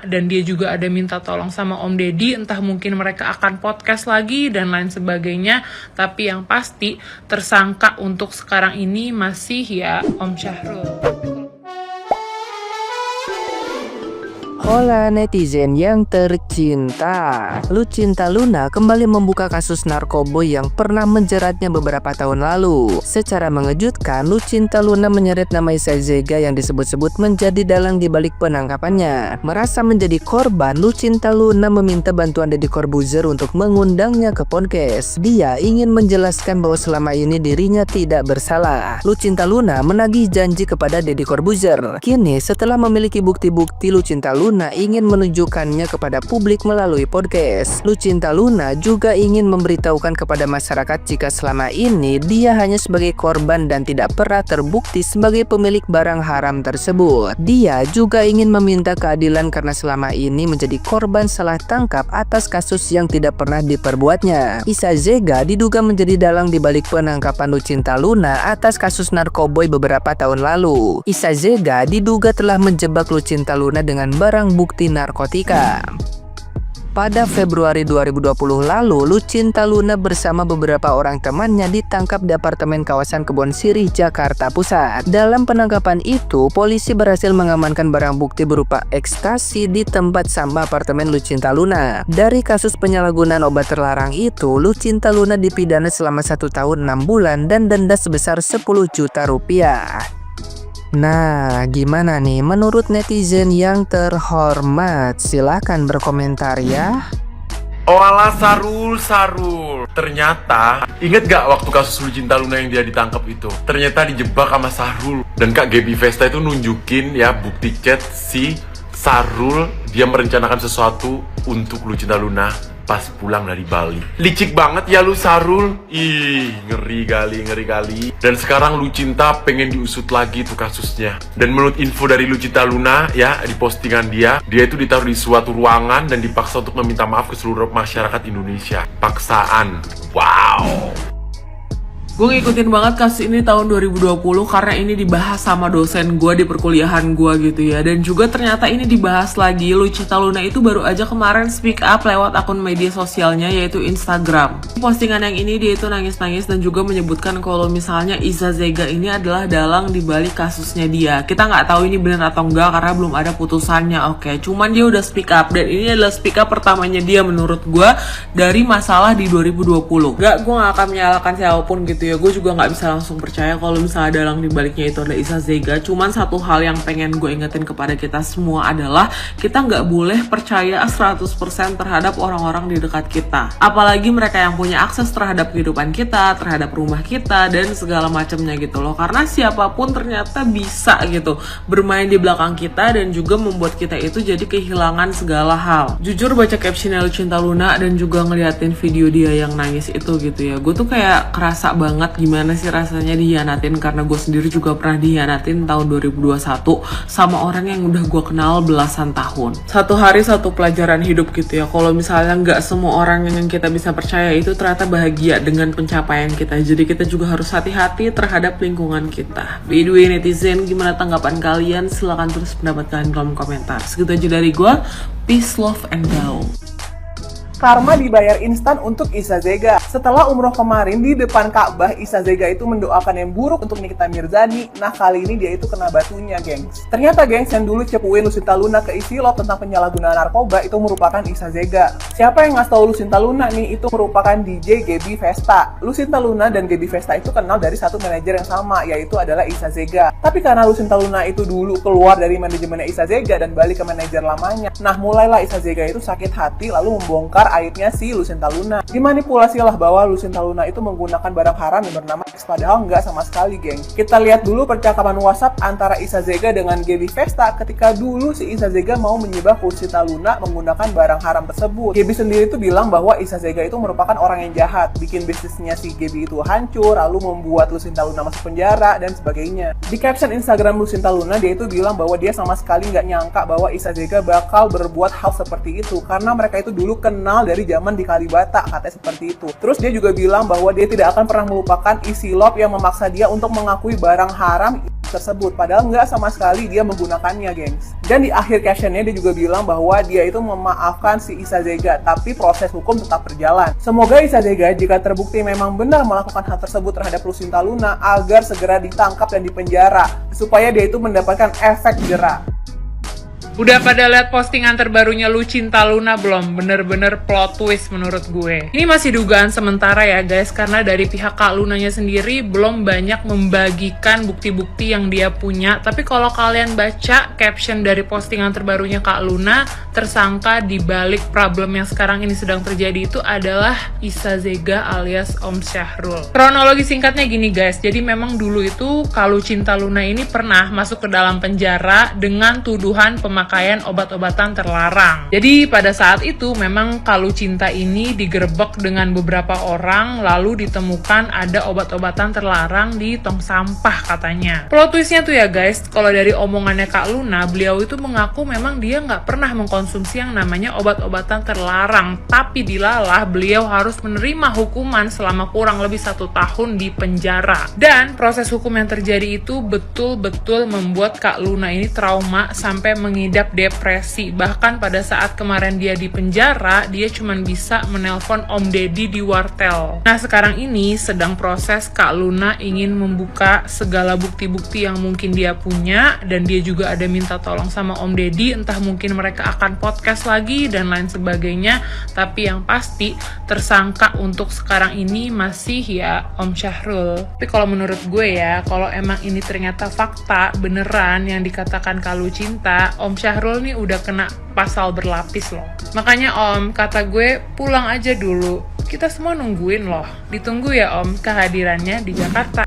dan dia juga ada minta tolong sama Om Deddy, entah mungkin mereka akan podcast lagi dan lain sebagainya. Tapi yang pasti tersangka untuk sekarang ini masih ya Om Syahrul. Hola netizen yang tercinta, Lucinta Luna kembali membuka kasus narkoboy yang pernah menjeratnya beberapa tahun lalu. Secara mengejutkan, Lucinta Luna menyeret nama Isa Zega yang disebut-sebut menjadi dalang di balik penangkapannya. Merasa menjadi korban, Lucinta Luna meminta bantuan Deddy Corbuzier untuk mengundangnya ke podcast. Dia ingin menjelaskan bahwa selama ini dirinya tidak bersalah. Lucinta Luna menagih janji kepada Deddy Corbuzier. Kini setelah memiliki bukti-bukti, Lucinta Luna ingin menunjukkannya kepada publik melalui podcast. Lucinta Luna juga ingin memberitahukan kepada masyarakat jika selama ini dia hanya sebagai korban dan tidak pernah terbukti sebagai pemilik barang haram tersebut. Dia juga ingin meminta keadilan karena selama ini menjadi korban salah tangkap atas kasus yang tidak pernah diperbuatnya. Isa Zega diduga menjadi dalang di balik penangkapan Lucinta Luna atas kasus narkoboy beberapa tahun lalu. Isa Zega diduga telah menjebak Lucinta Luna dengan barang bukti narkotika. Pada Februari 2020 lalu, Lucinta Luna bersama beberapa orang temannya ditangkap di apartemen kawasan Kebon Sirih, Jakarta Pusat. Dalam penangkapan itu, polisi berhasil mengamankan barang bukti berupa ekstasi di tempat sampah apartemen Lucinta Luna. Dari kasus penyalahgunaan obat terlarang itu, Lucinta Luna dipidana selama 1 tahun 6 bulan dan denda sebesar 10 juta rupiah. Nah, gimana nih menurut netizen yang terhormat? Silahkan berkomentar ya. Oh alah Sarul. Ternyata, inget gak waktu kasus Lucinta Luna yang dia ditangkap itu? Ternyata dijebak sama Sarul. Dan Kak Gaby Vesta itu nunjukin ya bukti chat si Sarul. Dia merencanakan sesuatu untuk Lucinta Luna pas pulang dari Bali. Licik banget ya lu Sarul. Ih, ngeri kali. Dan sekarang Lucinta pengen diusut lagi tuh kasusnya. Dan menurut info dari Lucinta Luna ya, di postingan dia itu ditaruh di suatu ruangan dan dipaksa untuk meminta maaf ke seluruh masyarakat Indonesia. Paksaan. Wow. Gue ngikutin banget kasus ini tahun 2020 karena ini dibahas sama dosen gue di perkuliahan gue gitu ya. Dan juga ternyata ini dibahas lagi. Lucinta Luna itu baru aja kemarin speak up lewat akun media sosialnya yaitu Instagram. Postingan yang ini dia itu nangis-nangis dan juga menyebutkan kalau misalnya Isa Zega ini adalah dalang di balik kasusnya dia. Kita nggak tahu ini benar atau enggak karena belum ada putusannya, oke. Cuman dia udah speak up dan ini adalah speak up pertamanya dia menurut gue dari masalah di 2020. Gue gak akan menyalahkan siapapun gitu ya. Gue juga nggak bisa langsung percaya kalau misalnya dalang dibaliknya itu ada Isa Zega. Cuman satu hal yang pengen gue ingetin kepada kita semua adalah kita nggak boleh percaya 100% terhadap orang-orang di dekat kita. Apalagi mereka yang punya akses terhadap kehidupan kita, terhadap rumah kita dan segala macamnya gitu loh. Karena siapapun ternyata bisa gitu bermain di belakang kita dan juga membuat kita itu jadi kehilangan segala hal. Jujur baca captionnya Lucinta Luna dan juga ngeliatin video dia yang nangis itu gitu ya, gue tuh kayak kerasa banget gimana sih rasanya dihianatin, karena gue sendiri juga pernah dihianatin tahun 2021 sama orang yang udah gue kenal belasan tahun. Satu hari satu pelajaran hidup gitu ya, kalau misalnya nggak semua orang yang kita bisa percaya itu ternyata bahagia dengan pencapaian kita. Jadi kita juga harus hati-hati terhadap lingkungan kita. By the way netizen, gimana tanggapan kalian? Silahkan tulis pendapat kalian di kolom komentar. Segitu aja dari gue. Peace, love, and go. Karma dibayar instan untuk Isa Zega. Setelah umroh kemarin di depan Ka'bah, Isa Zega itu mendoakan yang buruk untuk Nikita Mirzani. Nah kali ini dia itu kena batunya, gengs. Ternyata gengs, yang dulu cepuin Lucinta Luna ke isi love tentang penyalahgunaan narkoba itu merupakan Isa Zega. Siapa yang ngasih tahu Lucinta Luna nih? Itu merupakan DJ Gaby Vesta. Lucinta Luna dan Gaby Vesta itu kenal dari satu manajer yang sama, yaitu adalah Isa Zega. Tapi karena Lucinta Luna itu dulu keluar dari manajemennya Isa Zega dan balik ke manajer lamanya, nah mulailah Isa Zega itu sakit hati lalu membongkar aibnya si Lucinta Luna. Dimanipulasilah bahwa Lucinta Luna itu menggunakan barang haram yang bernama X, padahal nggak sama sekali, geng. Kita lihat dulu percakapan WhatsApp antara Isa Zega dengan Gaby Vesta ketika dulu si Isa Zega mau menyebab Lucinta Luna menggunakan barang haram tersebut. Gaby sendiri itu bilang bahwa Isa Zega itu merupakan orang yang jahat, bikin bisnisnya si Gaby itu hancur, lalu membuat Lucinta Luna masuk penjara dan sebagainya. Di caption Instagram Lucinta Luna, dia itu bilang bahwa dia sama sekali nggak nyangka bahwa Isa Zega bakal berbuat hal seperti itu karena mereka itu dulu kenal dari zaman di Kalibata, katanya seperti itu. Terus dia juga bilang bahwa dia tidak akan pernah melupakan isi love yang memaksa dia untuk mengakui barang haram tersebut, padahal nggak sama sekali dia menggunakannya, gengs. Dan di akhir captionnya dia juga bilang bahwa dia itu memaafkan si Issa Zega, tapi proses hukum tetap berjalan. Semoga Issa Zega jika terbukti memang benar melakukan hal tersebut terhadap Lucinta Luna agar segera ditangkap dan dipenjara, supaya dia itu mendapatkan efek jera. Udah pada lihat postingan terbarunya Lucinta Luna belum? Bener-bener plot twist menurut gue. Ini masih dugaan sementara ya guys, karena dari pihak Kak Lunanya sendiri belum banyak membagikan bukti-bukti yang dia punya. Tapi kalau kalian baca caption dari postingan terbarunya Kak Luna, tersangka di balik problem yang sekarang ini sedang terjadi itu adalah Issa Zega alias Om Syahrul. Kronologi singkatnya gini guys, jadi memang dulu itu Kak Lucinta Luna ini pernah masuk ke dalam penjara dengan tuduhan pemakaian obat-obatan terlarang. Jadi pada saat itu memang Kak Lucinta ini digerebek dengan beberapa orang, lalu ditemukan ada obat-obatan terlarang di tong sampah katanya. Plot twistnya tuh ya guys, kalau dari omongannya Kak Luna, beliau itu mengaku memang dia nggak pernah mengkonsumsi yang namanya obat-obatan terlarang, tapi dilalah beliau harus menerima hukuman selama kurang lebih 1 tahun di penjara. Dan proses hukum yang terjadi itu betul-betul membuat Kak Luna ini trauma sampai mengidap depresi. Bahkan pada saat kemarin dia di penjara, dia cuma bisa menelpon Om Deddy di wartel. Nah sekarang ini sedang proses Kak Luna ingin membuka segala bukti-bukti yang mungkin dia punya, dan dia juga ada minta tolong sama Om Deddy, entah mungkin mereka akan podcast lagi dan lain sebagainya. Tapi yang pasti tersangka untuk sekarang ini masih ya Om Syahrul. Tapi kalau menurut gue ya, kalau emang ini ternyata fakta beneran yang dikatakan Kak Lucinta, Om Syahrul nih udah kena pasal berlapis loh. Makanya Om, kata gue pulang aja dulu. Kita semua nungguin loh. Ditunggu ya Om kehadirannya di Jakarta.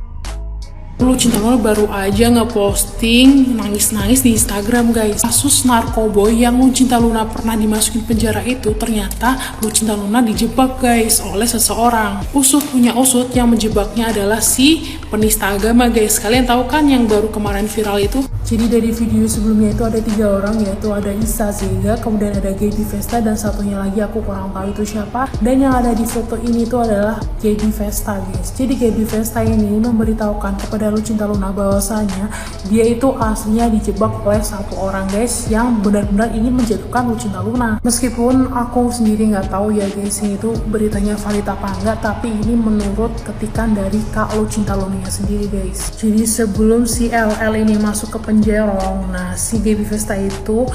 Lucinta Luna baru aja ngeposting nangis-nangis di Instagram guys. Kasus narkoboy yang Lucinta Luna pernah dimasukin penjara itu, ternyata Lucinta Luna dijebak guys oleh seseorang. Usut punya usut, yang menjebaknya adalah si penista agama guys. Kalian tahu kan yang baru kemarin viral itu? Jadi dari video sebelumnya itu ada 3 orang, yaitu ada Issa Zega, kemudian ada Gaby Vesta, dan satunya lagi aku kurang tahu itu siapa. Dan yang ada di foto ini itu adalah Gaby Vesta guys. Jadi Gaby Vesta ini memberitahukan kepada Lucinta Luna bahwasanya dia itu aslinya dijebak oleh 1 orang guys, yang benar-benar ingin menjatuhkan Lucinta Luna. Meskipun aku sendiri nggak tahu ya guys, ini itu beritanya valid apa enggak, tapi ini menurut ketikan dari Kak Lucinta Luna sendiri guys. Jadi sebelum si LL ini masuk ke penjerong, nah si Gaby Vesta itu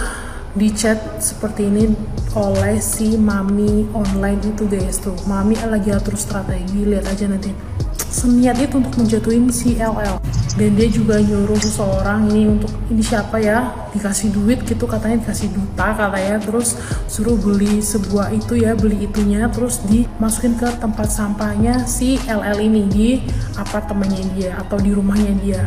di chat seperti ini oleh si Mami online itu guys. Tuh Mami lagi atur strategi, lihat aja nanti. Seniat itu untuk menjatuhin si LL, dan dia juga nyuruh seseorang ini untuk, ini siapa ya, dikasih duit gitu katanya, dikasih duta katanya, terus suruh beli sebuah itu ya, beli itunya, terus dimasukin ke tempat sampahnya si LL ini di apartemennya dia atau di rumahnya dia.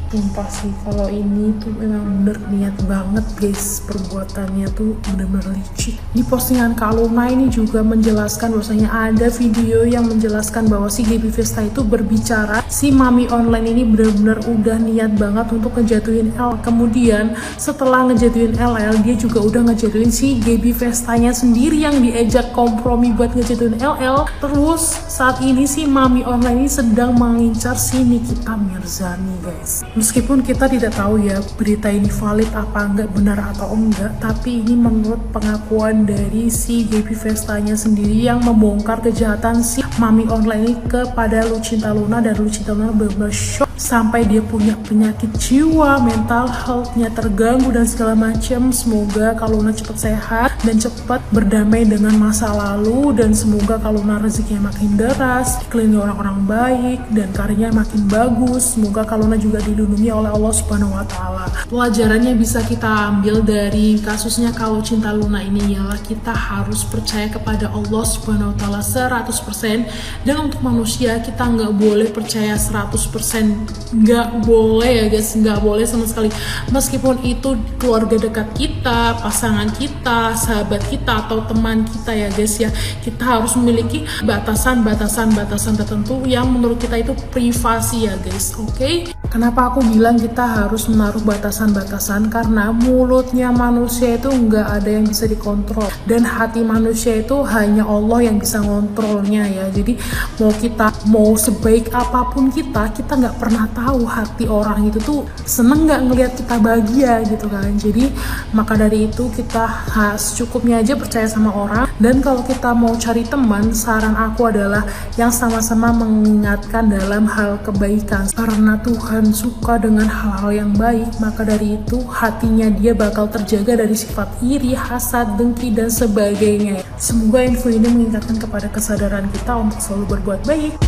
Sumpah sih, kalau ini tuh memang bener niat banget guys, perbuatannya tuh bener-bener licik. Di postingan Kak Luna ini juga menjelaskan bahwasanya ada video yang menjelaskan bahwa si Gaby Vesta itu berbicara si Mami online ini bener-bener udah niat banget untuk ngejatuhin LL. Kemudian setelah ngejatuhin LL, dia juga udah ngejatuhin si Gaby Vestanya sendiri yang diajak kompromi buat ngejatuhin LL. Terus saat ini si Mami online ini sedang mengincar si Nikita Mirzani guys. Meskipun kita tidak tahu ya berita ini valid apa enggak, benar atau enggak, tapi ini menurut pengakuan dari si Gaby Vestanya sendiri yang membongkar kejahatan si Mami online ini kepada Lucinta Luna, dan Lucinta Luna benar-benar shock sampai dia punya penyakit jiwa, mental health-nya terganggu dan segala macam. Semoga Kak Luna cepat sehat dan cepat berdamai dengan masa lalu, dan semoga Kak Luna rezekinya makin deras, dikelilingi orang-orang baik, dan karirnya makin bagus. Semoga Kak Luna juga dilindungi oleh Allah Subhanahu wa Ta'ala. Pelajarannya bisa kita ambil dari kasusnya Kak Lucinta Luna ini ialah kita harus percaya kepada Allah Subhanahu wa Ta'ala 100%, dan untuk manusia kita nggak boleh percaya 100%. Nggak boleh ya guys, nggak boleh sama sekali. Meskipun itu keluarga dekat kita, pasangan kita, sahabat kita, atau teman kita ya guys ya, kita harus memiliki batasan-batasan tertentu yang menurut kita itu privasi ya guys, oke? Kenapa aku bilang kita harus menaruh batasan-batasan? Karena mulutnya manusia itu nggak ada yang bisa dikontrol, dan hati manusia itu hanya Allah yang bisa ngontrolnya ya. Jadi mau sebaik apapun kita nggak pernah pernah tahu hati orang itu tuh seneng nggak ngelihat kita bahagia gitu kan. Jadi maka dari itu kita secukupnya aja percaya sama orang. Dan kalau kita mau cari teman, saran aku adalah yang sama-sama mengingatkan dalam hal kebaikan. Karena Tuhan suka dengan hal-hal yang baik, maka dari itu hatinya dia bakal terjaga dari sifat iri, hasad, dengki, dan sebagainya. Semoga info ini mengingatkan kepada kesadaran kita untuk selalu berbuat baik.